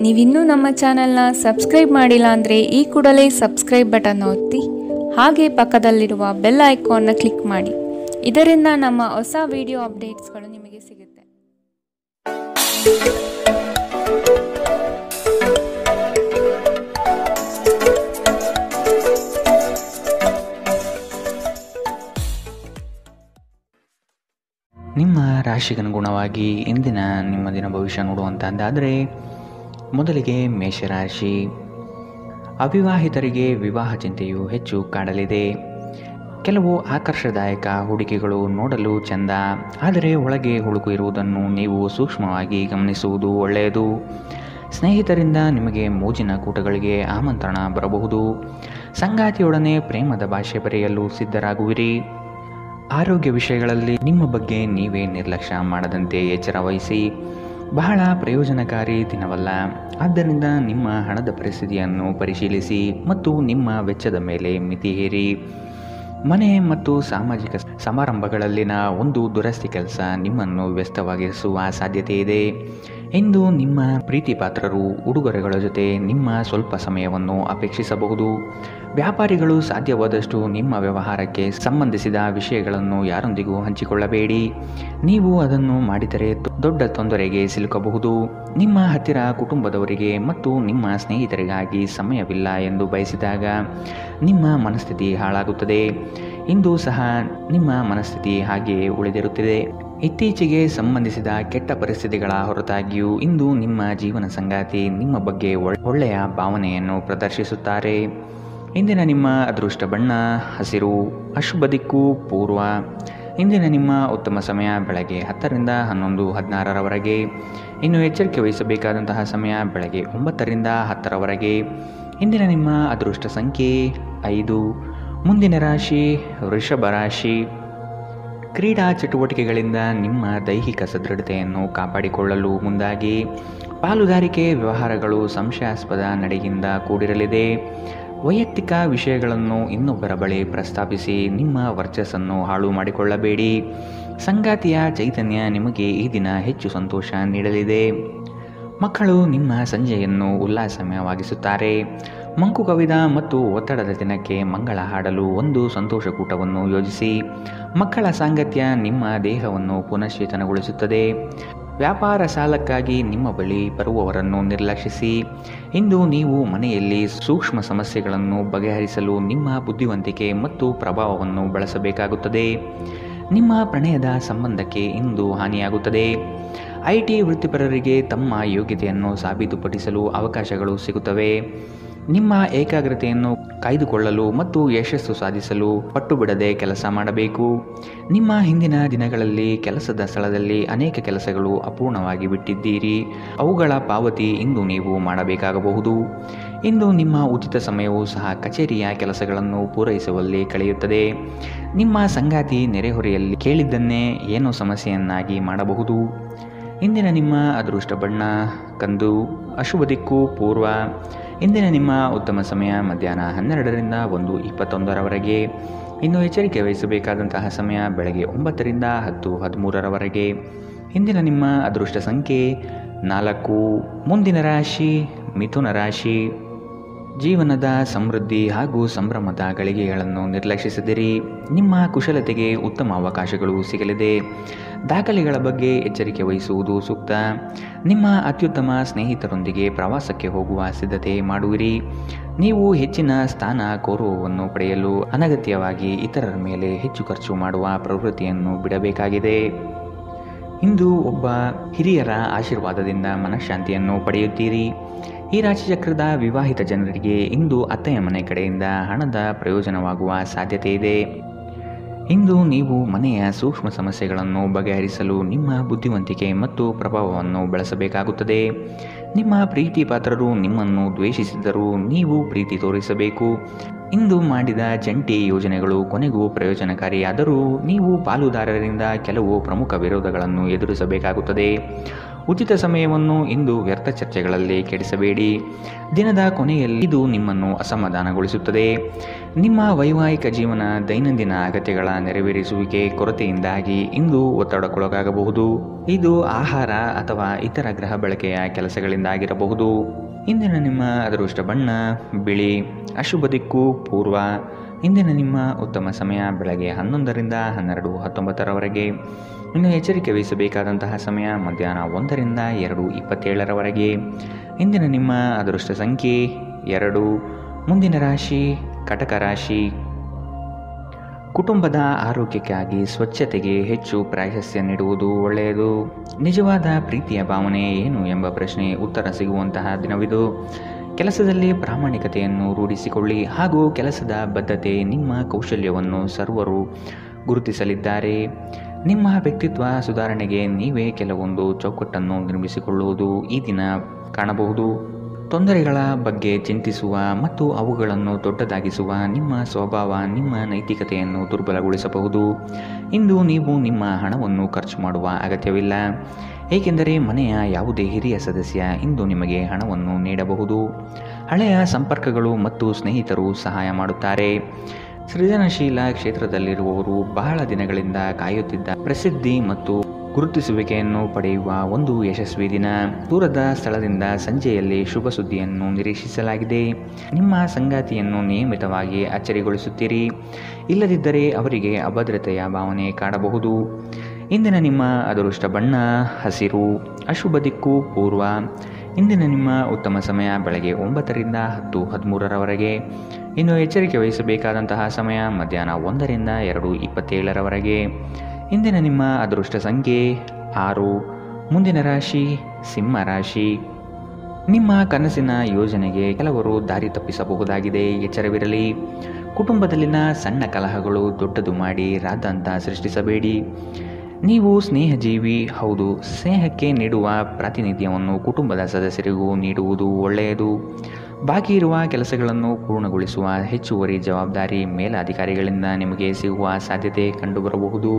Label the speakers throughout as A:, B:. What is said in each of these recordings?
A: ನೀವಿನ್ನೂ ನಮ್ಮ ಚಾನೆಲ್ನ ಸಬ್ಸ್ಕ್ರೈಬ್ ಮಾಡಿಲ್ಲ ಅಂದರೆ ಈ ಕೂಡಲೇ ಸಬ್ಸ್ಕ್ರೈಬ್ ಬಟನ್ ಒತ್ತಿ ಹಾಗೆ ಪಕ್ಕದಲ್ಲಿರುವ ಬೆಲ್ ಐಕಾನ್ನ ಕ್ಲಿಕ್ ಮಾಡಿ. ಇದರಿಂದ ನಮ್ಮ ಹೊಸ ವಿಡಿಯೋ ಅಪ್ಡೇಟ್ಸ್ಗಳು ನಿಮಗೆ ಸಿಗುತ್ತೆ.
B: ನಿಮ್ಮ ರಾಶಿಗನುಗುಣವಾಗಿ ಇಂದಿನ ನಿಮ್ಮ ದಿನ ಭವಿಷ್ಯ ನೋಡುವಂತಹದ್ದಾದರೆ, ಮೊದಲಿಗೆ ಮೇಷರಾಶಿ. ಅವಿವಾಹಿತರಿಗೆ ವಿವಾಹ ಚಿಂತೆಯು ಹೆಚ್ಚು ಕಾಡಲಿದೆ. ಕೆಲವು ಆಕರ್ಷದಾಯಕ ಹೂಡಿಕೆಗಳು ನೋಡಲು ಚೆಂದ, ಆದರೆ ಒಳಗೆ ಹುಳುಕು ಇರುವುದನ್ನು ನೀವು ಸೂಕ್ಷ್ಮವಾಗಿ ಗಮನಿಸುವುದು ಒಳ್ಳೆಯದು. ಸ್ನೇಹಿತರಿಂದ ನಿಮಗೆ ಮೋಜಿನ ಕೂಟಗಳಿಗೆ ಆಮಂತ್ರಣ ಬರಬಹುದು. ಸಂಗಾತಿಯೊಡನೆ ಪ್ರೇಮದ ಭಾಷೆ ಬರೆಯಲು ಸಿದ್ಧರಾಗುವಿರಿ. ಆರೋಗ್ಯ ವಿಷಯಗಳಲ್ಲಿ ನಿಮ್ಮ ಬಗ್ಗೆ ನೀವೇ ನಿರ್ಲಕ್ಷ್ಯ ಮಾಡದಂತೆ ಎಚ್ಚರ ವಹಿಸಿ. ಬಹಳ ಪ್ರಯೋಜನಕಾರಿ ದಿನವಲ್ಲ, ಆದ್ದರಿಂದ ನಿಮ್ಮ ಹಣದ ಪರಿಸ್ಥಿತಿಯನ್ನು ಪರಿಶೀಲಿಸಿ ಮತ್ತು ನಿಮ್ಮ ವೆಚ್ಚದ ಮೇಲೆ ಮಿತಿ ಹೇರಿ. ಮನೆ ಮತ್ತು ಸಾಮಾಜಿಕ ಸಮಾರಂಭಗಳಲ್ಲಿನ ಒಂದು ದುರಸ್ತಿ ಕೆಲಸ ನಿಮ್ಮನ್ನು ವ್ಯಸ್ತವಾಗಿರಿಸುವ ಸಾಧ್ಯತೆ ಇದೆ. ಇಂದು ನಿಮ್ಮ ಪ್ರೀತಿ ಪಾತ್ರರು ಉಡುಗೊರೆಗಳ ಜೊತೆ ನಿಮ್ಮ ಸ್ವಲ್ಪ ಸಮಯವನ್ನು ಅಪೇಕ್ಷಿಸಬಹುದು. ವ್ಯಾಪಾರಿಗಳು ಸಾಧ್ಯವಾದಷ್ಟು ನಿಮ್ಮ ವ್ಯವಹಾರಕ್ಕೆ ಸಂಬಂಧಿಸಿದ ವಿಷಯಗಳನ್ನು ಯಾರೊಂದಿಗೂ ಹಂಚಿಕೊಳ್ಳಬೇಡಿ. ನೀವು ಅದನ್ನು ಮಾಡಿದರೆ ದೊಡ್ಡ ತೊಂದರೆಗೆ ಸಿಲುಕಬಹುದು. ನಿಮ್ಮ ಹತ್ತಿರ ಕುಟುಂಬದವರಿಗೆ ಮತ್ತು ನಿಮ್ಮ ಸ್ನೇಹಿತರಿಗಾಗಿ ಸಮಯವಿಲ್ಲ ಎಂದು ಬಯಸಿದಾಗ ನಿಮ್ಮ ಮನಸ್ಥಿತಿ ಹಾಳಾಗುತ್ತದೆ. ಇಂದು ಸಹ ನಿಮ್ಮ ಮನಸ್ಥಿತಿ ಹಾಗೆಯೇ ಉಳಿದಿರುತ್ತದೆ. ಇತ್ತೀಚೆಗೆ ಸಂಬಂಧಿಸಿದ ಕೆಟ್ಟ ಪರಿಸ್ಥಿತಿಗಳ ಹೊರತಾಗಿಯೂ ಇಂದು ನಿಮ್ಮ ಜೀವನ ಸಂಗಾತಿ ನಿಮ್ಮ ಬಗ್ಗೆ ಒಳ್ಳೆಯ ಭಾವನೆಯನ್ನು ಪ್ರದರ್ಶಿಸುತ್ತಾರೆ. ಇಂದಿನ ನಿಮ್ಮ ಅದೃಷ್ಟ ಬಣ್ಣ ಹಸಿರು, ಅಶುಭ ದಿಕ್ಕು ಪೂರ್ವ. ಇಂದಿನ ನಿಮ್ಮ ಉತ್ತಮ ಸಮಯ ಬೆಳಗ್ಗೆ 10ರಿಂದ 11:16ರವರೆಗೆ. ಇನ್ನು ಎಚ್ಚರಿಕೆ ವಹಿಸಬೇಕಾದಂತಹ ಸಮಯ ಬೆಳಗ್ಗೆ 9ರಿಂದ 10ರವರೆಗೆ. ಇಂದಿನ ನಿಮ್ಮ ಅದೃಷ್ಟ ಸಂಖ್ಯೆ 5. ಮುಂದಿನ ರಾಶಿ ವೃಷಭ ರಾಶಿ. ಕ್ರೀಡಾ ಚಟುವಟಿಕೆಗಳಿಂದ ನಿಮ್ಮ ದೈಹಿಕ ಸದೃಢತೆಯನ್ನು ಕಾಪಾಡಿಕೊಳ್ಳಲು ಮುಂದಾಗಿ. ಪಾಲುದಾರಿಕೆ ವ್ಯವಹಾರಗಳು ಸಂಶಯಾಸ್ಪದ ನಡೆಯಿಂದ ಕೂಡಿರಲಿದೆ. ವೈಯಕ್ತಿಕ ವಿಷಯಗಳನ್ನು ಇನ್ನೊಬ್ಬರ ಬಳಿ ಪ್ರಸ್ತಾಪಿಸಿ ನಿಮ್ಮ ವರ್ಚಸ್ಸನ್ನು ಹಾಳು ಮಾಡಿಕೊಳ್ಳಬೇಡಿ. ಸಂಗಾತಿಯ ಚೈತನ್ಯ ನಿಮಗೆ ಈ ದಿನ ಹೆಚ್ಚು ಸಂತೋಷ ನೀಡಲಿದೆ. ಮಕ್ಕಳು ನಿಮ್ಮ ಸಂಜೆಯನ್ನು ಉಲ್ಲಾಸಮಯವಾಗಿಸುತ್ತಾರೆ. ಮಂಕು ಕವಿದ ಮತ್ತು ಒತ್ತಡದ ದಿನಕ್ಕೆ ಮಂಗಳ ಹಾಡಲು ಒಂದು ಸಂತೋಷಕೂಟವನ್ನು ಯೋಜಿಸಿ. ಮಕ್ಕಳ ಸಾಂಗತ್ಯ ನಿಮ್ಮ ದೇಹವನ್ನು ಪುನಶ್ಚೇತನಗೊಳಿಸುತ್ತದೆ. ವ್ಯಾಪಾರ ಸಾಲಕ್ಕಾಗಿ ನಿಮ್ಮ ಬಳಿ ಬರುವವರನ್ನು ನಿರ್ಲಕ್ಷಿಸಿ. ಇಂದು ನೀವು ಮನೆಯಲ್ಲಿ ಸೂಕ್ಷ್ಮ ಸಮಸ್ಯೆಗಳನ್ನು ಬಗೆಹರಿಸಲು ನಿಮ್ಮ ಬುದ್ಧಿವಂತಿಕೆ ಮತ್ತು ಪ್ರಭಾವವನ್ನು ಬಳಸಬೇಕಾಗುತ್ತದೆ. ನಿಮ್ಮ ಪ್ರಣಯದ ಸಂಬಂಧಕ್ಕೆ ಇಂದು ಹಾನಿಯಾಗುತ್ತದೆ. ಐಟಿ ವೃತ್ತಿಪರರಿಗೆ ತಮ್ಮ ಯೋಗ್ಯತೆಯನ್ನು ಸಾಬೀತುಪಡಿಸಲು ಅವಕಾಶಗಳು ಸಿಗುತ್ತವೆ. ನಿಮ್ಮ ಏಕಾಗ್ರತೆಯನ್ನು ಕಾಯ್ದುಕೊಳ್ಳಲು ಮತ್ತು ಯಶಸ್ಸು ಸಾಧಿಸಲು ಪಟ್ಟು ಬಿಡದೆ ಕೆಲಸ ಮಾಡಬೇಕು. ನಿಮ್ಮ ಹಿಂದಿನ ದಿನಗಳಲ್ಲಿ ಕೆಲಸದ ಸ್ಥಳದಲ್ಲಿ ಅನೇಕ ಕೆಲಸಗಳು ಅಪೂರ್ಣವಾಗಿ ಬಿಟ್ಟಿದ್ದೀರಿ. ಅವುಗಳ ಪಾವತಿ ಇಂದು ನೀವು ಮಾಡಬೇಕಾಗಬಹುದು. ಇಂದು ನಿಮ್ಮ ಉಚಿತ ಸಮಯವೂ ಸಹ ಕಚೇರಿಯ ಕೆಲಸಗಳನ್ನು ಪೂರೈಸುವಲ್ಲಿ ಕಳೆಯುತ್ತದೆ. ನಿಮ್ಮ ಸಂಗಾತಿ ನೆರೆಹೊರೆಯಲ್ಲಿ ಕೇಳಿದ್ದನ್ನೇ ಏನೋ ಸಮಸ್ಯೆಯನ್ನಾಗಿ ಮಾಡಬಹುದು. ಇಂದಿನ ನಿಮ್ಮ ಅದೃಷ್ಟ ಬಣ್ಣ ಕಂದು, ಅಶುಭ ದಿಕ್ಕು ಪೂರ್ವ. ಇಂದಿನ ನಿಮ್ಮ ಉತ್ತಮ ಸಮಯ ಮಧ್ಯಾಹ್ನ 12ರಿಂದ 1:21ರವರೆಗೆ. ಇನ್ನು ಎಚ್ಚರಿಕೆ ವಹಿಸಬೇಕಾದಂತಹ ಸಮಯ ಬೆಳಗ್ಗೆ 9ರಿಂದ 10:13ರವರೆಗೆ. ಇಂದಿನ ನಿಮ್ಮ ಅದೃಷ್ಟ ಸಂಖ್ಯೆ 4. ಮುಂದಿನ ರಾಶಿ ಮಿಥುನ ರಾಶಿ. ಜೀವನದ ಸಮೃದ್ಧಿ ಹಾಗೂ ಸಂಭ್ರಮದ ಗಳಿಗೆಗಳನ್ನು ನಿರ್ಲಕ್ಷಿಸಿದಿರಿ. ನಿಮ್ಮ ಕುಶಲತೆಗೆ ಉತ್ತಮ ಅವಕಾಶಗಳು ಸಿಗಲಿದೆ. ದಾಖಲೆಗಳ ಬಗ್ಗೆ ಎಚ್ಚರಿಕೆ ವಹಿಸುವುದು ಸೂಕ್ತ. ನಿಮ್ಮ ಅತ್ಯುತ್ತಮ ಸ್ನೇಹಿತರೊಂದಿಗೆ ಪ್ರವಾಸಕ್ಕೆ ಹೋಗುವ ಸಿದ್ಧತೆ ಮಾಡುವಿರಿ. ನೀವು ಹೆಚ್ಚಿನ ಸ್ಥಾನ ಗೌರವವನ್ನು ಪಡೆಯಲು ಅನಗತ್ಯವಾಗಿ ಇತರರ ಮೇಲೆ ಹೆಚ್ಚು ಖರ್ಚು ಮಾಡುವ ಪ್ರವೃತ್ತಿಯನ್ನು ಬಿಡಬೇಕಾಗಿದೆ. ಇಂದು ಒಬ್ಬ ಹಿರಿಯರ ಆಶೀರ್ವಾದದಿಂದ ಮನಃಶಾಂತಿಯನ್ನು ಪಡೆಯುತ್ತೀರಿ. ಈ ರಾಶಿಚಕ್ರದ ವಿವಾಹಿತ ಜನರಿಗೆ ಇಂದು ಅತ್ತೆಯ ಮನೆ ಕಡೆಯಿಂದ ಹಣದ ಪ್ರಯೋಜನವಾಗುವ ಸಾಧ್ಯತೆ ಇದೆ. ಇಂದು ನೀವು ಮನೆಯ ಸೂಕ್ಷ್ಮ ಸಮಸ್ಯೆಗಳನ್ನು ಬಗೆಹರಿಸಲು ನಿಮ್ಮ ಬುದ್ಧಿವಂತಿಕೆ ಮತ್ತು ಪ್ರಭಾವವನ್ನು ಬಳಸಬೇಕಾಗುತ್ತದೆ. ನಿಮ್ಮ ಪ್ರೀತಿ ಪಾತ್ರರು ನಿಮ್ಮನ್ನು ದ್ವೇಷಿಸಿದರೂ ನೀವು ಪ್ರೀತಿ ತೋರಿಸಬೇಕು. ಇಂದು ಮಾಡಿದ ಜಂಟಿ ಯೋಜನೆಗಳು ಕೊನೆಗೂ ಪ್ರಯೋಜನಕಾರಿಯಾದರೂ ನೀವು ಪಾಲುದಾರರಿಂದ ಕೆಲವು ಪ್ರಮುಖ ವಿರೋಧಗಳನ್ನು ಎದುರಿಸಬೇಕಾಗುತ್ತದೆ. ಉಚಿತ ಸಮಯವನ್ನು ಇಂದು ವ್ಯರ್ಥ ಚರ್ಚೆಗಳಲ್ಲಿ ಕೆಡಿಸಬೇಡಿ. ದಿನದ ಕೊನೆಯಲ್ಲಿ ಇದು ನಿಮ್ಮನ್ನು ಅಸಮಾಧಾನಗೊಳಿಸುತ್ತದೆ. ನಿಮ್ಮ ವೈವಾಹಿಕ ಜೀವನ ದೈನಂದಿನ ಅಗತ್ಯಗಳ ನೆರವೇರಿಸುವಿಕೆ ಕೊರತೆಯಿಂದಾಗಿ ಇಂದು ಒತ್ತಡಕ್ಕೊಳಗಾಗಬಹುದು. ಇದು ಆಹಾರ ಅಥವಾ ಇತರ ಗೃಹ ಬಳಕೆಯ ಕೆಲಸಗಳಿಂದಾಗಿರಬಹುದು. ಇಂದಿನ ನಿಮ್ಮ ಅದೃಷ್ಟ ಬಣ್ಣ ಬಿಳಿ. ಅಶುಭ ದಿಕ್ಕು ಪೂರ್ವ. ಇಂದಿನ ನಿಮ್ಮ ಉತ್ತಮ ಸಮಯ ಬೆಳಗ್ಗೆ 11ರಿಂದ 12:19 ಇನ್ನು ಎಚ್ಚರಿಕೆ ವಹಿಸಬೇಕಾದಂತಹ ಸಮಯ ಮಧ್ಯಾಹ್ನ 1ರಿಂದ 2:27 ಇಂದಿನ ನಿಮ್ಮ ಅದೃಷ್ಟ ಸಂಖ್ಯೆ 2. ಮುಂದಿನ ರಾಶಿ ಕಟಕ ರಾಶಿ. ಕುಟುಂಬದ ಆರೋಗ್ಯಕ್ಕಾಗಿ ಸ್ವಚ್ಛತೆಗೆ ಹೆಚ್ಚು ಪ್ರಾಶಸ್ತ್ಯ ನೀಡುವುದು ಒಳ್ಳೆಯದು. ನಿಜವಾದ ಪ್ರೀತಿಯ ಭಾವನೆ ಏನು ಎಂಬ ಪ್ರಶ್ನೆ ಉತ್ತರ ಸಿಗುವಂತಹ ದಿನವಿದು. ಕೆಲಸದಲ್ಲಿ ಪ್ರಾಮಾಣಿಕತೆಯನ್ನು ರೂಢಿಸಿಕೊಳ್ಳಿ ಹಾಗೂ ಕೆಲಸದ ಬದ್ಧತೆ ನಿಮ್ಮ ಕೌಶಲ್ಯವನ್ನು ಸರ್ವರು ಗುರುತಿಸಲಿದ್ದಾರೆ. ನಿಮ್ಮ ವ್ಯಕ್ತಿತ್ವ ಸುಧಾರಣೆಗೆ ನೀವೇ ಕೆಲವೊಂದು ಚೌಕಟ್ಟನ್ನು ನಿರ್ಮಿಸಿಕೊಳ್ಳುವುದು ಈ ದಿನ ಕಾಣಬಹುದು. ತೊಂದರೆಗಳ ಬಗ್ಗೆ ಚಿಂತಿಸುವ ಮತ್ತು ಅವುಗಳನ್ನು ದೊಡ್ಡದಾಗಿಸುವ ನಿಮ್ಮ ಸ್ವಭಾವ ನಿಮ್ಮ ನೈತಿಕತೆಯನ್ನು ದುರ್ಬಲಗೊಳಿಸಬಹುದು. ಇಂದು ನೀವು ನಿಮ್ಮ ಹಣವನ್ನು ಖರ್ಚು ಮಾಡುವ ಅಗತ್ಯವಿಲ್ಲ, ಏಕೆಂದರೆ ಮನೆಯ ಯಾವುದೇ ಹಿರಿಯ ಸದಸ್ಯ ಇಂದು ನಿಮಗೆ ಹಣವನ್ನು ನೀಡಬಹುದು. ಹಳೆಯ ಸಂಪರ್ಕಗಳು ಮತ್ತು ಸ್ನೇಹಿತರು ಸಹಾಯ ಮಾಡುತ್ತಾರೆ. ಸೃಜನಶೀಲ ಕ್ಷೇತ್ರದಲ್ಲಿರುವವರು ಬಹಳ ದಿನಗಳಿಂದ ಕಾಯುತ್ತಿದ್ದ ಪ್ರಸಿದ್ಧಿ ಮತ್ತು ಗುರುತಿಸುವಿಕೆಯನ್ನು ಪಡೆಯುವ ಒಂದು ಯಶಸ್ವಿ ದಿನ. ದೂರದ ಸ್ಥಳದಿಂದ ಸಂಜೆಯಲ್ಲಿ ಶುಭ ಸುದ್ದಿಯನ್ನು ನಿರೀಕ್ಷಿಸಲಾಗಿದೆ. ನಿಮ್ಮ ಸಂಗಾತಿಯನ್ನು ನಿಯಮಿತವಾಗಿ ಅಚ್ಚರಿಗೊಳಿಸುತ್ತೀರಿ, ಇಲ್ಲದಿದ್ದರೆ ಅವರಿಗೆ ಅಭದ್ರತೆಯ ಭಾವನೆ ಕಾಡಬಹುದು. ಇಂದಿನ ನಿಮ್ಮ ಅದೃಷ್ಟ ಬಣ್ಣ ಹಸಿರು. ಅಶುಭ ದಿಕ್ಕು ಪೂರ್ವ. ಇಂದಿನ ನಿಮ್ಮ ಉತ್ತಮ ಸಮಯ ಬೆಳಗ್ಗೆ 9ರಿಂದ 10:13 ಇನ್ನು ಎಚ್ಚರಿಕೆ ವಹಿಸಬೇಕಾದಂತಹ ಸಮಯ ಮಧ್ಯಾಹ್ನ 1ರಿಂದ 2:27 ಇಂದಿನ ನಿಮ್ಮ ಅದೃಷ್ಟ ಸಂಖ್ಯೆ 6. ಮುಂದಿನ ರಾಶಿ ಸಿಂಹ ರಾಶಿ. ನಿಮ್ಮ ಕನಸಿನ ಯೋಜನೆಗೆ ಕೆಲವರು ದಾರಿ ತಪ್ಪಿಸಬಹುದಾಗಿದೆ, ಎಚ್ಚರವಿರಲಿ. ಕುಟುಂಬದಲ್ಲಿನ ಸಣ್ಣ ಕಲಹಗಳು ದೊಡ್ಡದು ಮಾಡಿ ರಾದ್ಧಾಂತ ಸೃಷ್ಟಿಸಬೇಡಿ. ನೀವು ಸ್ನೇಹಜೀವಿ ಹೌದು. ಸ್ನೇಹಕ್ಕೆ ನೀಡುವ ಪ್ರಾತಿನಿಧ್ಯವನ್ನು ಕುಟುಂಬದ ಸದಸ್ಯರಿಗೂ ನೀಡುವುದು ಒಳ್ಳೆಯದು. ಬಾಕಿ ಇರುವ ಕೆಲಸಗಳನ್ನು ಪೂರ್ಣಗೊಳಿಸುವ ಹೆಚ್ಚುವರಿ ಜವಾಬ್ದಾರಿ ಮೇಲಧಿಕಾರಿಗಳಿಂದ ನಿಮಗೆ ಸಿಗುವ ಸಾಧ್ಯತೆ ಕಂಡುಬರಬಹುದು.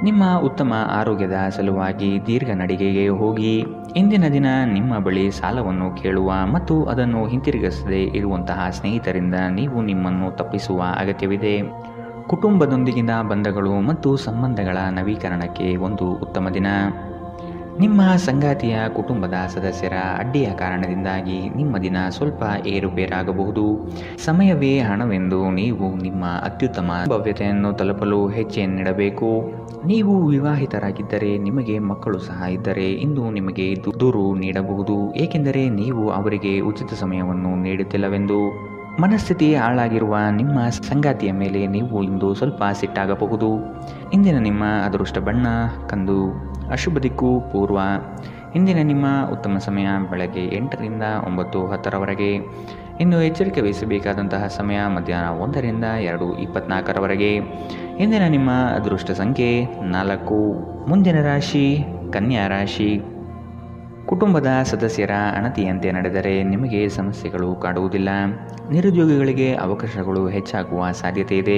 B: ನಿಮ್ಮ ಉತ್ತಮ ಆರೋಗ್ಯದ ಸಲುವಾಗಿ ದೀರ್ಘ ನಡಿಗೆಗೆ ಹೋಗಿ. ಇಂದಿನ ದಿನ ನಿಮ್ಮ ಬಳಿ ಸಾಲವನ್ನು ಕೇಳುವ ಮತ್ತು ಅದನ್ನು ಹಿಂತಿರುಗಿಸದೇ ಇರುವಂತಹ ಸ್ನೇಹಿತರಿಂದ ನೀವು ನಿಮ್ಮನ್ನು ತಪ್ಪಿಸುವ ಅಗತ್ಯವಿದೆ. ಕುಟುಂಬದೊಂದಿಗಿನ ಬಂಧಗಳು ಮತ್ತು ಸಂಬಂಧಗಳ ನವೀಕರಣಕ್ಕೆ ಒಂದು ಉತ್ತಮ ದಿನ. ನಿಮ್ಮ ಸಂಗಾತಿಯ ಕುಟುಂಬದ ಸದಸ್ಯರ ಅಡ್ಡಿಯ ಕಾರಣದಿಂದಾಗಿ ನಿಮ್ಮ ದಿನ ಸ್ವಲ್ಪ ಏರುಪೇರಾಗಬಹುದು. ಸಮಯವೇ ಹಣವೆಂದು ನೀವು ನಿಮ್ಮ ಅತ್ಯುತ್ತಮ ಭವ್ಯತೆಯನ್ನು ತಲುಪಲು ಹೆಜ್ಜೆಯನ್ನಿಡಬೇಕು. ನೀವು ವಿವಾಹಿತರಾಗಿದ್ದರೆ ನಿಮಗೆ ಮಕ್ಕಳು ಸಹ ಇದ್ದರೆ ಇಂದು ನಿಮಗೆ ದೂರು ನೀಡಬಹುದು, ಏಕೆಂದರೆ ನೀವು ಅವರಿಗೆ ಉಚಿತ ಸಮಯವನ್ನು ನೀಡುತ್ತಿಲ್ಲವೆಂದು. ಮನಸ್ಥಿತಿ ಹಾಳಾಗಿರುವ ನಿಮ್ಮ ಸಂಗಾತಿಯ ಮೇಲೆ ನೀವು ಇಂದು ಸ್ವಲ್ಪ ಸಿಟ್ಟಾಗಬಹುದು. ಇಂದಿನ ನಿಮ್ಮ ಅದೃಷ್ಟ ಬಣ್ಣ ಕಂದು. ಅಶುಭ ದಿಕ್ಕು ಪೂರ್ವ. ಇಂದಿನ ನಿಮ್ಮ ಉತ್ತಮ ಸಮಯ ಬೆಳಗ್ಗೆ 8ರಿಂದ 9:10 ಇನ್ನು ಎಚ್ಚರಿಕೆ ವಹಿಸಬೇಕಾದಂತಹ ಸಮಯ ಮಧ್ಯಾಹ್ನ 1ರಿಂದ 2:24 ಇಂದಿನ ನಿಮ್ಮ ಅದೃಷ್ಟ ಸಂಖ್ಯೆ 4. ಮುಂದಿನ ರಾಶಿ ಕನ್ಯಾ ರಾಶಿ. ಕುಟುಂಬದ ಸದಸ್ಯರ ಅಣತಿಯಂತೆ ನಡೆದರೆ ನಿಮಗೆ ಸಮಸ್ಯೆಗಳು ಕಾಡುವುದಿಲ್ಲ. ನಿರುದ್ಯೋಗಿಗಳಿಗೆ ಅವಕಾಶಗಳು ಹೆಚ್ಚಾಗುವ ಸಾಧ್ಯತೆ ಇದೆ.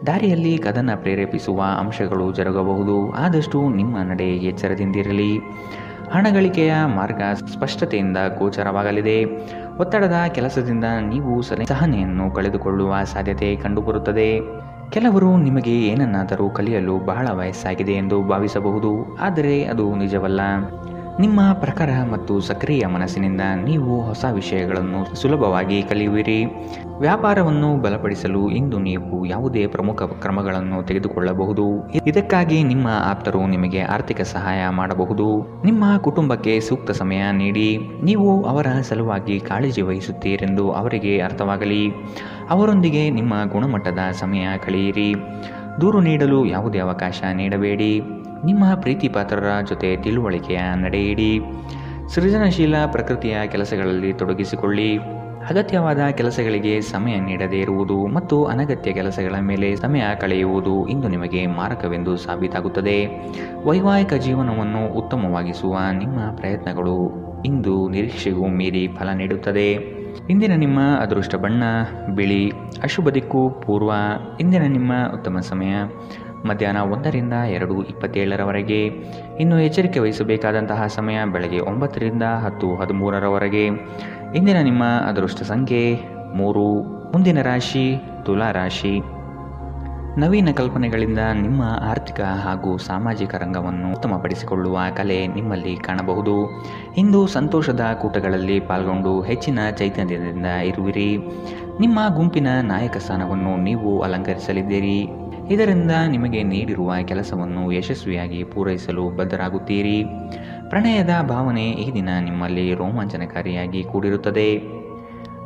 B: ದಾರಿಯಲ್ಲಿ ಕದನ ಪ್ರೇರೇಪಿಸುವ ಅಂಶಗಳು ಜರುಗಬಹುದು. ಆದಷ್ಟು ನಿಮ್ಮ ನಡೆ ಎಚ್ಚರದಿಂದಿರಲಿ. ಹಣಗಳಿಕೆಯ ಮಾರ್ಗ ಸ್ಪಷ್ಟತೆಯಿಂದ ಗೋಚರವಾಗಲಿದೆ. ಒತ್ತಡದ ಕೆಲಸದಿಂದ ನೀವು ಸಹನೆಯನ್ನು ಕಳೆದುಕೊಳ್ಳುವ ಸಾಧ್ಯತೆ ಕಂಡುಬರುತ್ತದೆ. ಕೆಲವರು ನಿಮಗೆ ಏನನ್ನಾದರೂ ಕಲಿಯಲು ಬಹಳ ವಯಸ್ಸಾಗಿದೆ ಎಂದು ಭಾವಿಸಬಹುದು, ಆದರೆ ಅದು ನಿಜವಲ್ಲ. ನಿಮ್ಮ ಪ್ರಖರ ಮತ್ತು ಸಕ್ರಿಯ ಮನಸ್ಸಿನಿಂದ ನೀವು ಹೊಸ ವಿಷಯಗಳನ್ನು ಸುಲಭವಾಗಿ ಕಲಿಯುವಿರಿ. ವ್ಯಾಪಾರವನ್ನು ಬಲಪಡಿಸಲು ಇಂದು ನೀವು ಯಾವುದೇ ಪ್ರಮುಖ ಕ್ರಮಗಳನ್ನು ತೆಗೆದುಕೊಳ್ಳಬಹುದು. ಇದಕ್ಕಾಗಿ ನಿಮ್ಮ ಆಪ್ತರು ನಿಮಗೆ ಆರ್ಥಿಕ ಸಹಾಯ ಮಾಡಬಹುದು. ನಿಮ್ಮ ಕುಟುಂಬಕ್ಕೆ ಸೂಕ್ತ ಸಮಯ ನೀಡಿ. ನೀವು ಅವರ ಸಲುವಾಗಿ ಕಾಳಜಿ ವಹಿಸುತ್ತೀರೆಂದು ಅವರಿಗೆ ಅರ್ಥವಾಗಲಿ. ಅವರೊಂದಿಗೆ ನಿಮ್ಮ ಗುಣಮಟ್ಟದ ಸಮಯ ಕಳೆಯಿರಿ. ದೂರು ನೀಡಲು ಯಾವುದೇ ಅವಕಾಶ ನೀಡಬೇಡಿ. ನಿಮ್ಮ ಪ್ರೀತಿ ಪಾತ್ರರ ಜೊತೆ ತಿಳುವಳಿಕೆಯ ನಡೆಯಿರಿ. ಸೃಜನಶೀಲ ಪ್ರಕೃತಿಯ ಕೆಲಸಗಳಲ್ಲಿ ತೊಡಗಿಸಿಕೊಳ್ಳಿ. ಅಗತ್ಯವಾದ ಕೆಲಸಗಳಿಗೆ ಸಮಯ ನೀಡದೇ ಇರುವುದು ಮತ್ತು ಅನಗತ್ಯ ಕೆಲಸಗಳ ಮೇಲೆ ಸಮಯ ಕಳೆಯುವುದು ಇಂದು ನಿಮಗೆ ಮಾರಕವೆಂದು ಸಾಬೀತಾಗುತ್ತದೆ. ವೈವಾಹಿಕ ಜೀವನವನ್ನು ಉತ್ತಮವಾಗಿಸುವ ನಿಮ್ಮ ಪ್ರಯತ್ನಗಳು ಇಂದು ನಿರೀಕ್ಷೆಗೂ ಮೀರಿ ಫಲ ನೀಡುತ್ತದೆ. ಇಂದಿನ ನಿಮ್ಮ ಅದೃಷ್ಟ ಬಣ್ಣ ಬಿಳಿ. ಅಶುಭ ದಿಕ್ಕು ಪೂರ್ವ. ಇಂದಿನ ನಿಮ್ಮ ಉತ್ತಮ ಸಮಯ ಮಧ್ಯಾಹ್ನ 1ರಿಂದ 2:27ರವರೆಗೆ. ಇನ್ನು ಎಚ್ಚರಿಕೆ ವಹಿಸಬೇಕಾದಂತಹ ಸಮಯ ಬೆಳಗ್ಗೆ 9ರಿಂದ 10:13ರವರೆಗೆ. ಇಂದಿನ ನಿಮ್ಮ ಅದೃಷ್ಟ ಸಂಖ್ಯೆ 3. ಮುಂದಿನ ರಾಶಿ ತುಲಾ ರಾಶಿ. ನವೀನ ಕಲ್ಪನೆಗಳಿಂದ ನಿಮ್ಮ ಆರ್ಥಿಕ ಹಾಗೂ ಸಾಮಾಜಿಕ ರಂಗವನ್ನು ಉತ್ತಮಪಡಿಸಿಕೊಳ್ಳುವ ಕಲೆ ನಿಮ್ಮಲ್ಲಿ ಕಾಣಬಹುದು. ಇಂದು ಸಂತೋಷದ ಕೂಟಗಳಲ್ಲಿ ಪಾಲ್ಗೊಂಡು ಹೆಚ್ಚಿನ ಚೈತನ್ಯದಿಂದ ಇರುವಿರಿ. ನಿಮ್ಮ ಗುಂಪಿನ ನಾಯಕ ಸ್ಥಾನವನ್ನು ನೀವು ಅಲಂಕರಿಸಲಿದ್ದೀರಿ. ಇದರಿಂದ ನಿಮಗೆ ನೀಡಿರುವ ಕೆಲಸವನ್ನು ಯಶಸ್ವಿಯಾಗಿ ಪೂರೈಸಲು ಬದ್ಧರಾಗುತ್ತೀರಿ. ಪ್ರಣಯದ ಭಾವನೆ ಈ ದಿನ ನಿಮ್ಮಲ್ಲಿ ರೋಮಾಂಚನಕಾರಿಯಾಗಿ ಕೂಡಿರುತ್ತದೆ.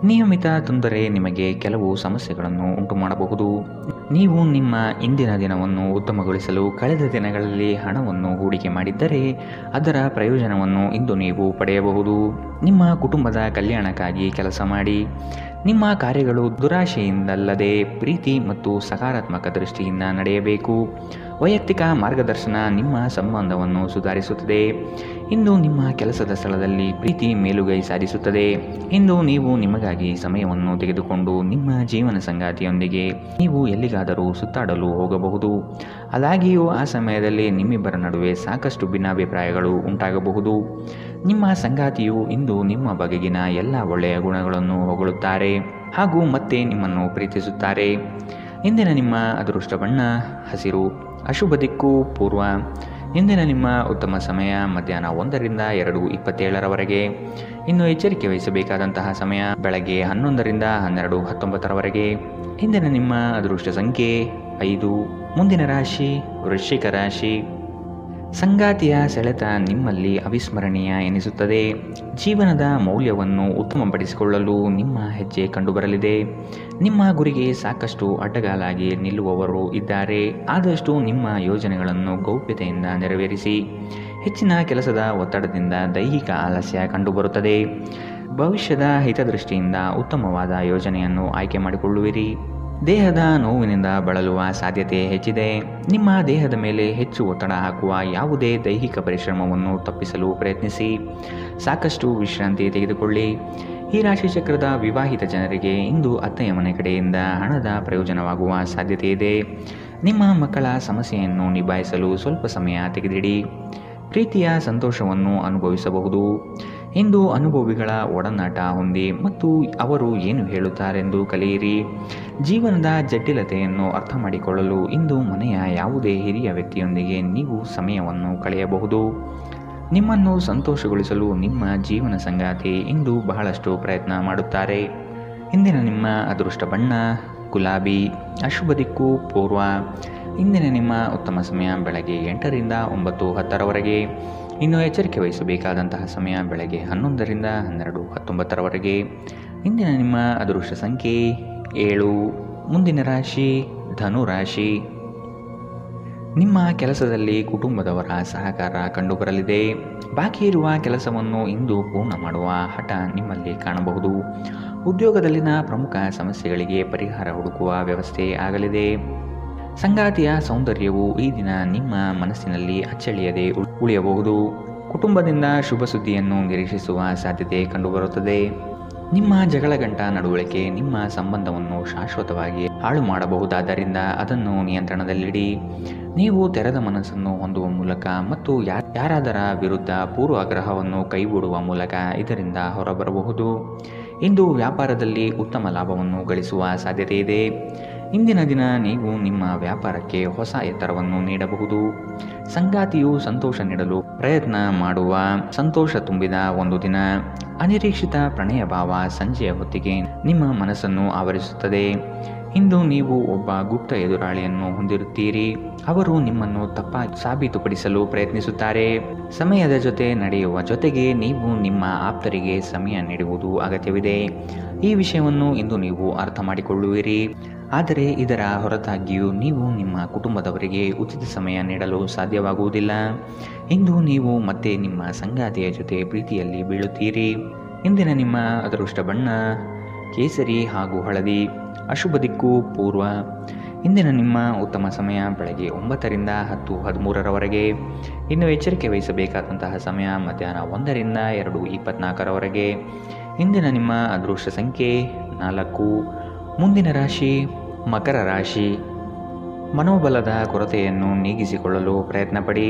B: ನಿಯಮಿತ ತೊಂದರೆ ನಿಮಗೆ ಕೆಲವು ಸಮಸ್ಯೆಗಳನ್ನು ಉಂಟು ಮಾಡಬಹುದು. ನೀವು ನಿಮ್ಮ ಇಂದಿನ ದಿನವನ್ನು ಉತ್ತಮಗೊಳಿಸಲು ಕಳೆದ ದಿನಗಳಲ್ಲಿ ಹಣವನ್ನು ಹೂಡಿಕೆ ಮಾಡಿದ್ದರೆ ಅದರ ಪ್ರಯೋಜನವನ್ನು ಇಂದು ನೀವು ಪಡೆಯಬಹುದು. ನಿಮ್ಮ ಕುಟುಂಬದ ಕಲ್ಯಾಣಕ್ಕಾಗಿ ಕೆಲಸ ಮಾಡಿ. ನಿಮ್ಮ ಕಾರ್ಯಗಳು ದುರಾಶೆಯಿಂದಲ್ಲದೆ ಪ್ರೀತಿ ಮತ್ತು ಸಕಾರಾತ್ಮಕ ದೃಷ್ಟಿಯಿಂದ ನಡೆಯಬೇಕು. ವೈಯಕ್ತಿಕ ಮಾರ್ಗದರ್ಶನ ನಿಮ್ಮ ಸಂಬಂಧವನ್ನು ಸುಧಾರಿಸುತ್ತದೆ. ಇಂದು ನಿಮ್ಮ ಕೆಲಸದ ಸ್ಥಳದಲ್ಲಿ ಪ್ರೀತಿ ಮೇಲುಗೈ ಸಾಧಿಸುತ್ತದೆ. ಇಂದು ನೀವು ನಿಮಗಾಗಿ ಸಮಯವನ್ನು ತೆಗೆದುಕೊಂಡು ನಿಮ್ಮ ಜೀವನ ಸಂಗಾತಿಯೊಂದಿಗೆ ನೀವು ಎಲ್ಲಿಗಾದರೂ ಸುತ್ತಾಡಲು ಹೋಗಬಹುದು. ಆದಾಗ್ಯೂ ಆ ಸಮಯದಲ್ಲಿ ನಿಮ್ಮಿಬ್ಬರ ನಡುವೆ ಸಾಕಷ್ಟು ಭಿನ್ನಾಭಿಪ್ರಾಯಗಳು ಉಂಟಾಗಬಹುದು. ನಿಮ್ಮ ಸಂಗಾತಿಯು ಇಂದು ನಿಮ್ಮ ಬಗೆಗಿನ ಎಲ್ಲ ಒಳ್ಳೆಯ ಗುಣಗಳನ್ನು ಹೊಗಳುತ್ತಾರೆ ಹಾಗೂ ಮತ್ತೆ ನಿಮ್ಮನ್ನು ಪ್ರೀತಿಸುತ್ತಾರೆ. ಇಂದಿನ ನಿಮ್ಮ ಅದೃಷ್ಟ ಬಣ್ಣ ಹಸಿರು. ಅಶುಭ ದಿಕ್ಕು ಪೂರ್ವ. ಇಂದಿನ ನಿಮ್ಮ ಉತ್ತಮ ಸಮಯ ಮಧ್ಯಾಹ್ನ 1ರಿಂದ 2:27ರವರೆಗೆ. ಇನ್ನು ಎಚ್ಚರಿಕೆ ವಹಿಸಬೇಕಾದಂತಹ ಸಮಯ ಬೆಳಗ್ಗೆ 11ರಿಂದ 12:19ರವರೆಗೆ. ಇಂದಿನ ನಿಮ್ಮ ಅದೃಷ್ಟ ಸಂಖ್ಯೆ 5. ಮುಂದಿನ ರಾಶಿ ವೃಶ್ಚಿಕ ರಾಶಿ. ಸಂಗಾತಿಯ ಸೆಳೆತ ನಿಮ್ಮಲ್ಲಿ ಅವಿಸ್ಮರಣೀಯ ಎನಿಸುತ್ತದೆ. ಜೀವನದ ಮೌಲ್ಯವನ್ನು ಉತ್ತಮಪಡಿಸಿಕೊಳ್ಳಲು ನಿಮ್ಮ ಹೆಜ್ಜೆ ಕಂಡುಬರಲಿದೆ. ನಿಮ್ಮ ಗುರಿಗೆ ಸಾಕಷ್ಟು ಅಡ್ಡಗಾಲಾಗಿ ನಿಲ್ಲುವವರು ಇದ್ದಾರೆ. ಆದಷ್ಟು ನಿಮ್ಮ ಯೋಜನೆಗಳನ್ನು ಗೌಪ್ಯತೆಯಿಂದ ನೆರವೇರಿಸಿ. ಹೆಚ್ಚಿನ ಕೆಲಸದ ಒತ್ತಡದಿಂದ ದೈಹಿಕ ಆಲಸ್ಯ ಕಂಡುಬರುತ್ತದೆ. ಭವಿಷ್ಯದ ಹಿತದೃಷ್ಟಿಯಿಂದ ಉತ್ತಮವಾದ ಯೋಜನೆಯನ್ನು ಆಯ್ಕೆ ಮಾಡಿಕೊಳ್ಳುವಿರಿ. ದೇಹದ ನೋವಿನಿಂದ ಬಳಲುವ ಸಾಧ್ಯತೆ ಹೆಚ್ಚಿದೆ. ನಿಮ್ಮ ದೇಹದ ಮೇಲೆ ಹೆಚ್ಚು ಒತ್ತಡ ಹಾಕುವ ಯಾವುದೇ ದೈಹಿಕ ಪರಿಶ್ರಮವನ್ನು ತಪ್ಪಿಸಲು ಪ್ರಯತ್ನಿಸಿ. ಸಾಕಷ್ಟು ವಿಶ್ರಾಂತಿ ತೆಗೆದುಕೊಳ್ಳಿ. ಈ ರಾಶಿಚಕ್ರದ ವಿವಾಹಿತ ಜನರಿಗೆ ಇಂದು ಅತ್ತೆಯ ಮನೆ ಕಡೆಯಿಂದ ಹಣದ ಪ್ರಯೋಜನವಾಗುವ ಸಾಧ್ಯತೆ ಇದೆ. ನಿಮ್ಮ ಮಕ್ಕಳ ಸಮಸ್ಯೆಯನ್ನು ನಿಭಾಯಿಸಲು ಸ್ವಲ್ಪ ಸಮಯ ತೆಗೆದಿಡಿ. ಪ್ರೀತಿಯ ಸಂತೋಷವನ್ನು ಅನುಭವಿಸಬಹುದು. ಇಂದು ಅನುಭವಿಗಳ ಒಡನಾಟ ಹೊಂದಿ ಮತ್ತು ಅವರು ಏನು ಹೇಳುತ್ತಾರೆಂದು ಕಲಿಯಿರಿ. ಜೀವನದ ಜಟಿಲತೆಯನ್ನು ಅರ್ಥ ಮಾಡಿಕೊಳ್ಳಲು ಇಂದು ಮನೆಯ ಯಾವುದೇ ಹಿರಿಯ ವ್ಯಕ್ತಿಯೊಂದಿಗೆ ನೀವು ಸಮಯವನ್ನು ಕಳೆಯಬಹುದು. ನಿಮ್ಮನ್ನು ಸಂತೋಷಗೊಳಿಸಲು ನಿಮ್ಮ ಜೀವನ ಸಂಗಾತಿ ಇಂದು ಬಹಳಷ್ಟು ಪ್ರಯತ್ನ ಮಾಡುತ್ತಾರೆ. ಇಂದಿನ ನಿಮ್ಮ ಅದೃಷ್ಟ ಬಣ್ಣ ಗುಲಾಬಿ. ಅಶುಭ ದಿಕ್ಕು ಪೂರ್ವ. ಇಂದಿನ ನಿಮ್ಮ ಉತ್ತಮ ಸಮಯ ಬೆಳಗ್ಗೆ 8ರಿಂದ 9:10ರವರೆಗೆ. ಇನ್ನು ಎಚ್ಚರಿಕೆ ವಹಿಸಬೇಕಾದಂತಹ ಸಮಯ ಬೆಳಗ್ಗೆ 11ರಿಂದ 12:19ರವರೆಗೆ. ಇಂದಿನ ನಿಮ್ಮ ಅದೃಷ್ಟ ಸಂಖ್ಯೆ 7. ಮುಂದಿನ ರಾಶಿ ಧನು ರಾಶಿ. ನಿಮ್ಮ ಕೆಲಸದಲ್ಲಿ ಕುಟುಂಬದವರ ಸಹಕಾರ ಕಂಡುಬರಲಿದೆ. ಬಾಕಿ ಇರುವ ಕೆಲಸವನ್ನು ಇಂದು ಪೂರ್ಣ ಮಾಡುವ ಹಠ ನಿಮ್ಮಲ್ಲಿ ಕಾಣಬಹುದು. ಉದ್ಯೋಗದಲ್ಲಿನ ಪ್ರಮುಖ ಸಮಸ್ಯೆಗಳಿಗೆ ಪರಿಹಾರ ಹುಡುಕುವ ವ್ಯವಸ್ಥೆ ಆಗಲಿದೆ. ಸಂಗಾತಿಯ ಸೌಂದರ್ಯವು ಈ ದಿನ ನಿಮ್ಮ ಮನಸ್ಸಿನಲ್ಲಿ ಅಚ್ಚಳಿಯದೆ ಉಳಿಯಬಹುದು. ಕುಟುಂಬದಿಂದ ಶುಭ ಸುದ್ದಿಯನ್ನು ನಿರೀಕ್ಷಿಸುವ ಸಾಧ್ಯತೆ ಕಂಡುಬರುತ್ತದೆ. ನಿಮ್ಮ ಜಗಳಗಂಟ ನಡವಳಿಕೆ ನಿಮ್ಮ ಸಂಬಂಧವನ್ನು ಶಾಶ್ವತವಾಗಿ ಹಾಳು ಮಾಡಬಹುದಾದ್ದರಿಂದ ಅದನ್ನು ನಿಯಂತ್ರಣದಲ್ಲಿಡಿ. ನೀವು ತೆರೆದ ಮನಸ್ಸನ್ನು ಹೊಂದುವ ಮೂಲಕ ಮತ್ತು ಯಾರಾದರ ವಿರುದ್ಧ ಪೂರ್ವಾಗ್ರಹವನ್ನು ಕೈಬಿಡುವ ಮೂಲಕ ಇದರಿಂದ ಹೊರಬರಬಹುದು. ಇಂದು ವ್ಯಾಪಾರದಲ್ಲಿ ಉತ್ತಮ ಲಾಭವನ್ನು ಗಳಿಸುವ ಸಾಧ್ಯತೆ ಇದೆ. ಇಂದಿನ ದಿನ ನೀವು ನಿಮ್ಮ ವ್ಯಾಪಾರಕ್ಕೆ ಹೊಸ ಎತ್ತರವನ್ನು ನೀಡಬಹುದು. ಸಂಗಾತಿಯು ಸಂತೋಷ ನೀಡಲು ಪ್ರಯತ್ನ ಮಾಡುವ ಸಂತೋಷ ತುಂಬಿದ ಒಂದು ದಿನ. ಅನಿರೀಕ್ಷಿತ ಪ್ರಣಯ ಭಾವ ಸಂಜೆಯ ಹೊತ್ತಿಗೆ ನಿಮ್ಮ ಮನಸ್ಸನ್ನು ಆವರಿಸುತ್ತದೆ. ಇಂದು ನೀವು ಒಬ್ಬ ಗುಪ್ತ ಎದುರಾಳಿಯನ್ನು ಹೊಂದಿರುತ್ತೀರಿ. ಅವರು ನಿಮ್ಮನ್ನು ತಪ್ಪಾಗಿ ಸಾಬೀತುಪಡಿಸಲು ಪ್ರಯತ್ನಿಸುತ್ತಾರೆ. ಸಮಯದ ಜೊತೆ ನಡೆಯುವ ಜೊತೆಗೆ ನೀವು ನಿಮ್ಮ ಆಪ್ತರಿಗೆ ಸಮಯ ನೀಡುವುದು ಅಗತ್ಯವಿದೆ. ಈ ವಿಷಯವನ್ನು ಇಂದು ನೀವು ಅರ್ಥ ಮಾಡಿಕೊಳ್ಳುವಿರಿ. ಆದರೆ ಇದರ ಹೊರತಾಗಿಯೂ ನೀವು ನಿಮ್ಮ ಕುಟುಂಬದವರಿಗೆ ಉಚಿತ ಸಮಯ ನೀಡಲು ಸಾಧ್ಯವಾಗುವುದಿಲ್ಲ. ಇಂದು ನೀವು ಮತ್ತೆ ನಿಮ್ಮ ಸಂಗಾತಿಯ ಜೊತೆ ಪ್ರೀತಿಯಲ್ಲಿ ಬೀಳುತ್ತೀರಿ. ಇಂದಿನ ನಿಮ್ಮ ಅದೃಷ್ಟ ಬಣ್ಣ ಕೇಸರಿ ಹಾಗೂ ಹಳದಿ. ಅಶುಭ ದಿಕ್ಕು ಪೂರ್ವ. ಇಂದಿನ ನಿಮ್ಮ ಉತ್ತಮ ಸಮಯ ಬೆಳಗ್ಗೆ 9ರಿಂದ 10:13ರವರೆಗೆ. ಇನ್ನು ಎಚ್ಚರಿಕೆ ವಹಿಸಬೇಕಾದಂತಹ ಸಮಯ ಮಧ್ಯಾಹ್ನ 1ರಿಂದ 2:24ರವರೆಗೆ. ಇಂದಿನ ನಿಮ್ಮ ಅದೃಷ್ಟ ಸಂಖ್ಯೆ 4. ಮುಂದಿನ ರಾಶಿ ಮಕರ ರಾಶಿ. ಮನೋಬಲದ ಕೊರತೆಯನ್ನು ನೀಗಿಸಿಕೊಳ್ಳಲು ಪ್ರಯತ್ನಪಡಿ.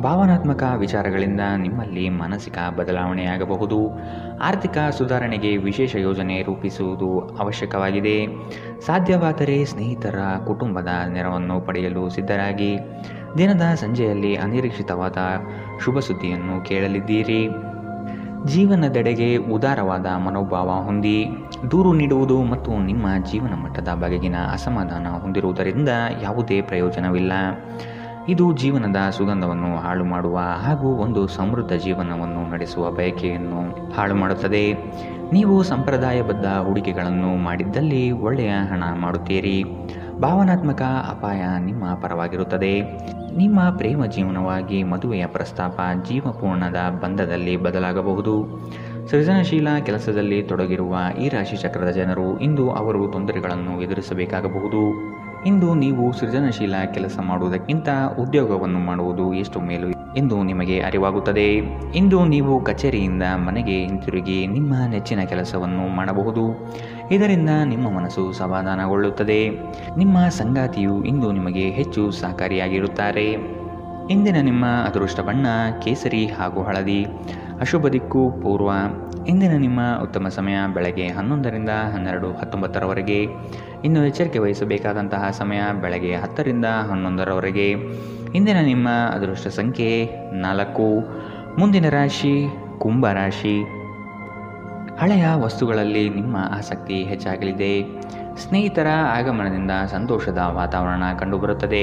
B: ಭಾವನಾತ್ಮಕ ವಿಚಾರಗಳಿಂದ ನಿಮ್ಮಲ್ಲಿ ಮಾನಸಿಕ ಬದಲಾವಣೆಯಾಗಬಹುದು. ಆರ್ಥಿಕ ಸುಧಾರಣೆಗೆ ವಿಶೇಷ ಯೋಜನೆ ರೂಪಿಸುವುದು ಅವಶ್ಯಕವಾಗಿದೆ. ಸಾಧ್ಯವಾದರೆ ಸ್ನೇಹಿತರ ಕುಟುಂಬದ ನೆರವನ್ನು ಪಡೆಯಲು ಸಿದ್ಧರಾಗಿ. ದಿನದ ಸಂಜೆಯಲ್ಲಿ ಅನಿರೀಕ್ಷಿತವಾದ ಶುಭ ಸುದ್ದಿಯನ್ನು ಕೇಳಲಿದ್ದೀರಿ. ಜೀವನದೆಡೆಗೆ ಉದಾರವಾದ ಮನೋಭಾವ ಹೊಂದಿ. ದೂರು ನೀಡುವುದು ಮತ್ತು ನಿಮ್ಮ ಜೀವನ ಮಟ್ಟದ ಬಗೆಗಿನ ಅಸಮಾಧಾನ ಹೊಂದಿರುವುದರಿಂದ ಯಾವುದೇ ಪ್ರಯೋಜನವಿಲ್ಲ. ಇದು ಜೀವನದ ಸುಗಂಧವನ್ನು ಹಾಳು ಮಾಡುವ ಹಾಗೂ ಒಂದು ಸಮೃದ್ಧ ಜೀವನವನ್ನು ನಡೆಸುವ ಬಯಕೆಯನ್ನು ಹಾಳು ಮಾಡುತ್ತದೆ. ನೀವು ಸಂಪ್ರದಾಯಬದ್ಧ ಹೂಡಿಕೆಗಳನ್ನು ಮಾಡಿದ್ದಲ್ಲಿ ಒಳ್ಳೆಯ ಹಣ ಮಾಡುತ್ತೀರಿ. ಭಾವನಾತ್ಮಕ ಅಪಾಯ ನಿಮ್ಮ ಪರವಾಗಿರುತ್ತದೆ. ನಿಮ್ಮ ಪ್ರೇಮ ಜೀವನವಾಗಿ ಮದುವೆಯ ಪ್ರಸ್ತಾಪ ಜೀವಪೂರ್ಣದ ಬಂಧದಲ್ಲಿ ಬದಲಾಗಬಹುದು. ಸೃಜನಶೀಲ ಕೆಲಸದಲ್ಲಿ ತೊಡಗಿರುವ ಈ ರಾಶಿ ಚಕ್ರದ ಜನರು ಇಂದು ಅವರು ತೊಂದರೆಗಳನ್ನು ಎದುರಿಸಬೇಕಾಗಬಹುದು. ಇಂದು ನೀವು ಸೃಜನಶೀಲ ಕೆಲಸ ಮಾಡುವುದಕ್ಕಿಂತ ಉದ್ಯೋಗವನ್ನು ಮಾಡುವುದು ಎಷ್ಟು ಮೇಲು ಎಂದು ನಿಮಗೆ ಅರಿವಾಗುತ್ತದೆ. ಇಂದು ನೀವು ಕಚೇರಿಯಿಂದ ಮನೆಗೆ ಹಿಂತಿರುಗಿ ನಿಮ್ಮ ನೆಚ್ಚಿನ ಕೆಲಸವನ್ನು ಮಾಡಬಹುದು. ಇದರಿಂದ ನಿಮ್ಮ ಮನಸ್ಸು ಸಮಾಧಾನಗೊಳ್ಳುತ್ತದೆ. ನಿಮ್ಮ ಸಂಗಾತಿಯು ಇಂದು ನಿಮಗೆ ಹೆಚ್ಚು ಸಹಕಾರಿಯಾಗಿರುತ್ತಾರೆ. ಇಂದಿನ ನಿಮ್ಮ ಅದೃಷ್ಟ ಬಣ್ಣ ಕೇಸರಿ ಹಾಗೂ ಹಳದಿ. ಅಶುಭ ದಿಕ್ಕು ಪೂರ್ವ. ಇಂದಿನ ನಿಮ್ಮ ಉತ್ತಮ ಸಮಯ ಬೆಳಗ್ಗೆ 11ರಿಂದ 12:19 ಇನ್ನು ಎಚ್ಚರಿಕೆ ವಹಿಸಬೇಕಾದಂತಹ ಸಮಯ ಬೆಳಗ್ಗೆ 10ರಿಂದ 11 ಇಂದಿನ ನಿಮ್ಮ ಅದೃಷ್ಟ ಸಂಖ್ಯೆ 4. ಮುಂದಿನ ರಾಶಿ ಕುಂಭ ರಾಶಿ. ಹಳೆಯ ವಸ್ತುಗಳಲ್ಲಿ ನಿಮ್ಮ ಆಸಕ್ತಿ ಹೆಚ್ಚಾಗಲಿದೆ. ಸ್ನೇಹಿತರ ಆಗಮನದಿಂದ ಸಂತೋಷದ ವಾತಾವರಣ ಕಂಡುಬರುತ್ತದೆ.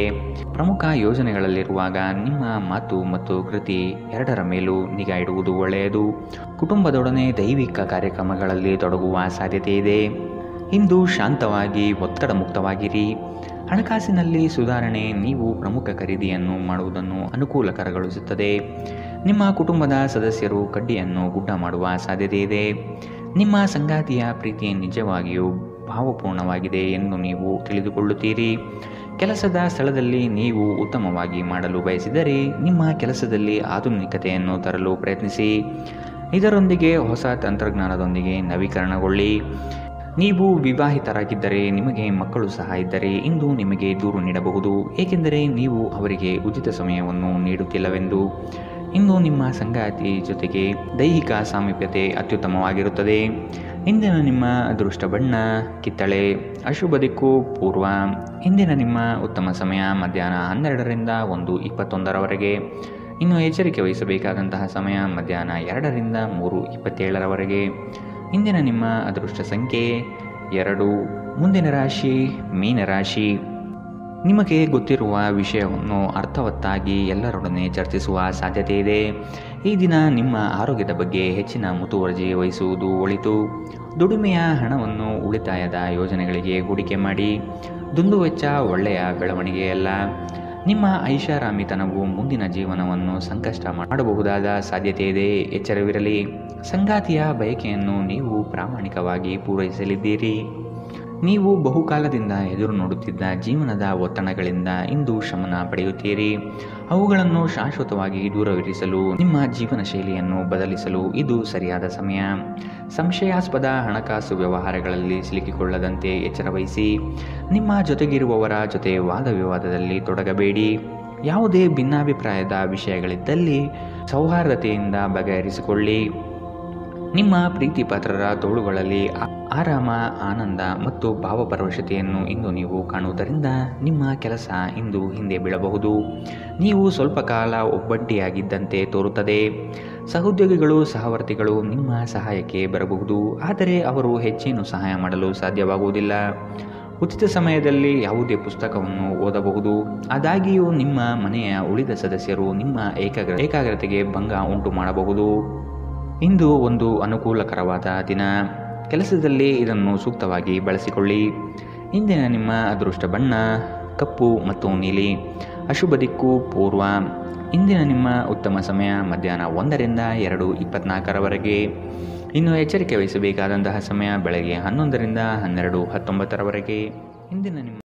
B: ಪ್ರಮುಖ ಯೋಜನೆಗಳಲ್ಲಿರುವಾಗ ನಿಮ್ಮ ಮಾತು ಮತ್ತು ಕೃತಿ ಎರಡರ ಮೇಲೂ ನಿಗಾ ಇಡುವುದು ಒಳ್ಳೆಯದು. ಕುಟುಂಬದೊಡನೆ ದೈವಿಕ ಕಾರ್ಯಕ್ರಮಗಳಲ್ಲಿ ತೊಡಗುವ ಸಾಧ್ಯತೆ ಇದೆ. ಇಂದು ಶಾಂತವಾಗಿ ಒತ್ತಡ ಮುಕ್ತವಾಗಿರಿ. ಹಣಕಾಸಿನಲ್ಲಿ ಸುಧಾರಣೆ. ನೀವು ಪ್ರಮುಖ ಖರೀದಿಯನ್ನು ಮಾಡುವುದನ್ನು ಅನುಕೂಲಕರಗೊಳಿಸುತ್ತದೆ. ನಿಮ್ಮ ಕುಟುಂಬದ ಸದಸ್ಯರು ಕಡ್ಡಿಯನ್ನು ಗುಡ್ಡ ಮಾಡುವ ಸಾಧ್ಯತೆ ಇದೆ. ನಿಮ್ಮ ಸಂಗಾತಿಯ ಪ್ರೀತಿ ನಿಜವಾಗಿಯೂ ಭಾವಪೂರ್ಣವಾಗಿದೆ ಎಂದು ನೀವು ತಿಳಿದುಕೊಳ್ಳುತ್ತೀರಿ. ಕೆಲಸದ ಸ್ಥಳದಲ್ಲಿ ನೀವು ಉತ್ತಮವಾಗಿ ಮಾಡಲು ಬಯಸಿದರೆ ನಿಮ್ಮ ಕೆಲಸದಲ್ಲಿ ಆಧುನಿಕತೆಯನ್ನು ತರಲು ಪ್ರಯತ್ನಿಸಿ. ಇದರೊಂದಿಗೆ ಹೊಸ ತಂತ್ರಜ್ಞಾನದೊಂದಿಗೆ ನವೀಕರಣಗೊಳ್ಳಿ. ನೀವು ವಿವಾಹಿತರಾಗಿದ್ದರೆ ನಿಮಗೆ ಮಕ್ಕಳು ಸಹ ಇದ್ದರೆ ಇಂದು ನಿಮಗೆ ದೂರು ನೀಡಬಹುದು, ಏಕೆಂದರೆ ನೀವು ಅವರಿಗೆ ಉಚಿತ ಸಮಯವನ್ನು ನೀಡುತ್ತಿಲ್ಲವೆಂದು. ಇಂದು ನಿಮ್ಮ ಸಂಗಾತಿ ಜೊತೆಗೆ ದೈಹಿಕ ಸಾಮೀಪ್ಯತೆ ಅತ್ಯುತ್ತಮವಾಗಿರುತ್ತದೆ. ಇಂದಿನ ನಿಮ್ಮ ಅದೃಷ್ಟ ಬಣ್ಣ ಕಿತ್ತಳೆ. ಅಶುಭ ದಿಕ್ಕು ಪೂರ್ವ. ಇಂದಿನ ನಿಮ್ಮ ಉತ್ತಮ ಸಮಯ ಮಧ್ಯಾಹ್ನ 12ರಿಂದ 1:21 ಇನ್ನು ಎಚ್ಚರಿಕೆ ವಹಿಸಬೇಕಾದಂತಹ ಸಮಯ ಮಧ್ಯಾಹ್ನ 2ರಿಂದ 3:27 ಇಂದಿನ ನಿಮ್ಮ ಅದೃಷ್ಟ ಸಂಖ್ಯೆ 2. ಮುಂದಿನ ರಾಶಿ ಮೀನರಾಶಿ. ನಿಮಗೆ ಗೊತ್ತಿರುವ ವಿಷಯವನ್ನು ಅರ್ಥವತ್ತಾಗಿ ಎಲ್ಲರೊಡನೆ ಚರ್ಚಿಸುವ ಸಾಧ್ಯತೆ ಇದೆ. ಈ ದಿನ ನಿಮ್ಮ ಆರೋಗ್ಯದ ಬಗ್ಗೆ ಹೆಚ್ಚಿನ ಮುತುವರ್ಜಿ ವಹಿಸುವುದು ಒಳಿತು. ದುಡಿಮೆಯ ಹಣವನ್ನು ಉಳಿತಾಯದ ಯೋಜನೆಗಳಿಗೆ ಹೂಡಿಕೆ ಮಾಡಿ. ದುಂದುವೆಚ್ಚ ಒಳ್ಳೆಯ ಬೆಳವಣಿಗೆಯಲ್ಲ. ನಿಮ್ಮ ಐಷಾರಾಮಿತನವು ಮುಂದಿನ ಜೀವನವನ್ನು ಸಂಕಷ್ಟ ಮಾಡಬಹುದಾದ ಸಾಧ್ಯತೆ ಇದೆ. ಎಚ್ಚರವಿರಲಿ. ಸಂಗಾತಿಯ ಬಯಕೆಯನ್ನು ನೀವು ಪ್ರಾಮಾಣಿಕವಾಗಿ ಪೂರೈಸಲಿದ್ದೀರಿ. ನೀವು ಬಹುಕಾಲದಿಂದ ಎದುರು ನೋಡುತ್ತಿದ್ದ ಜೀವನದ ಒತ್ತಡಗಳಿಂದ ಇಂದು ಶಮನ ಪಡೆಯುತ್ತೀರಿ. ಅವುಗಳನ್ನು ಶಾಶ್ವತವಾಗಿ ದೂರವಿರಿಸಲು ನಿಮ್ಮ ಜೀವನ ಶೈಲಿಯನ್ನು ಬದಲಿಸಲು ಇದು ಸರಿಯಾದ ಸಮಯ. ಸಂಶಯಾಸ್ಪದ ಹಣಕಾಸು ವ್ಯವಹಾರಗಳಲ್ಲಿ ಸಿಲುಕಿಕೊಳ್ಳದಂತೆ ಎಚ್ಚರವಹಿಸಿ. ನಿಮ್ಮ ಜೊತೆಗಿರುವವರ ಜೊತೆ ವಾದ ವಿವಾದದಲ್ಲಿ ತೊಡಗಬೇಡಿ. ಯಾವುದೇ ಭಿನ್ನಾಭಿಪ್ರಾಯದ ವಿಷಯಗಳಿದ್ದಲ್ಲಿ ಸೌಹಾರ್ದತೆಯಿಂದ ಬಗೆಹರಿಸಿಕೊಳ್ಳಿ. ನಿಮ್ಮ ಪ್ರೀತಿ ಪಾತ್ರರ ತೋಳುಗಳಲ್ಲಿ ಆರಾಮ, ಆನಂದ ಮತ್ತು ಭಾವಪರವಶತೆಯನ್ನು ಇಂದು ನೀವು ಕಾಣುವುದರಿಂದ ನಿಮ್ಮ ಕೆಲಸ ಇಂದು ಹಿಂದೆ ಬೀಳಬಹುದು. ನೀವು ಸ್ವಲ್ಪ ಕಾಲ ಒಬ್ಬಂಟಿಯಾಗಿದ್ದಂತೆ ತೋರುತ್ತದೆ. ಸಹೋದ್ಯೋಗಿಗಳು, ಸಹವರ್ತಿಗಳು ನಿಮ್ಮ ಸಹಾಯಕ್ಕೆ ಬರಬಹುದು, ಆದರೆ ಅವರು ಹೆಚ್ಚೇನು ಸಹಾಯ ಮಾಡಲು ಸಾಧ್ಯವಾಗುವುದಿಲ್ಲ. ಉಚಿತ ಸಮಯದಲ್ಲಿ ಯಾವುದೇ ಪುಸ್ತಕವನ್ನು ಓದಬಹುದು. ಆದಾಗ್ಯೂ ನಿಮ್ಮ ಮನೆಯ ಉಳಿದ ಸದಸ್ಯರು ನಿಮ್ಮ ಏಕಾಗ್ರತೆಗೆ ಭಂಗ ಉಂಟು ಮಾಡಬಹುದು. ಇಂದು ಒಂದು ಅನುಕೂಲಕರವಾದ ದಿನ. ಕೆಲಸದಲ್ಲಿ ಇದನ್ನು ಸೂಕ್ತವಾಗಿ ಬಳಸಿಕೊಳ್ಳಿ. ಇಂದಿನ ನಿಮ್ಮ ಅದೃಷ್ಟ ಬಣ್ಣ ಕಪ್ಪು ಮತ್ತು ನೀಲಿ. ಅಶುಭ ದಿಕ್ಕು ಪೂರ್ವ. ಇಂದಿನ ನಿಮ್ಮ ಉತ್ತಮ ಸಮಯ ಮಧ್ಯಾಹ್ನ 1ರಿಂದ 2:24 ಇನ್ನು ಎಚ್ಚರಿಕೆ ವಹಿಸಬೇಕಾದಂತಹ ಸಮಯ ಬೆಳಗ್ಗೆ 11ರಿಂದ 12:19 ಇಂದಿನ ನಿಮ್ಮ